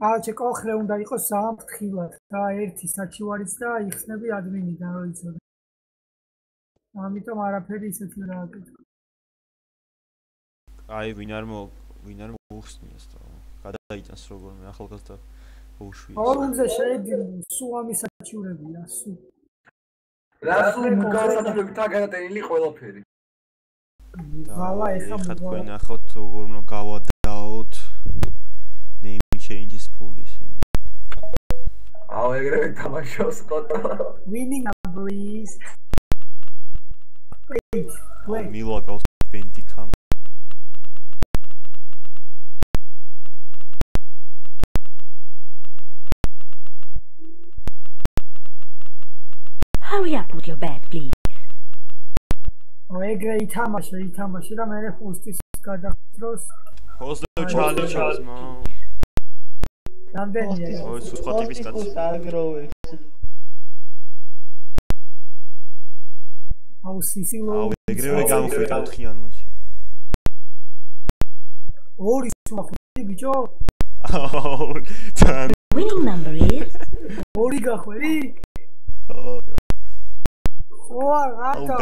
კაჩე კოხრე უნდა იყოს სამფრთხილად და ერთი საჩივარიც და იხსნები ადმინიდან რო იცოდე. ამიტომ არაფერი ისეთი რა აკეთე. აი ვინ არ მოუხსნიეს და გადაიტანს როგორმე ახალგაზრდა უშვია. ორუნზე შეედი სულ ამის საჩივრებია სულ. რა სულ მუქასაჩივრები თა გადატენილი ყველაფერი. ვალა ეხლა თქვენ ნახოთ როგორ უნდა გავადაოთ name changes policy. აუ ეგრევე თამაშობს კოტო. Winning number is 8. Wait. მილა გავს Benticam. Hurry up with your bed, please. ეგრე ითამაშე და მე ჰოსტის გადახდროს. ჰოსტო ჩალენჯს მა. რამდენია? ой, სხვა ტიპის კაცი. აგროვე. აუ სისილო. აუ ეგრევე გამხვიდა 4-იან მაშ. ორი სუახი ბიჭო. აუ თან. Winning number is ორი გახვერი? ხო, ატა.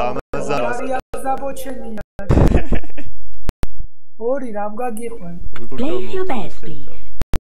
ზაბოჩენია. ორი რამ გაგიყვან? play your bed, please.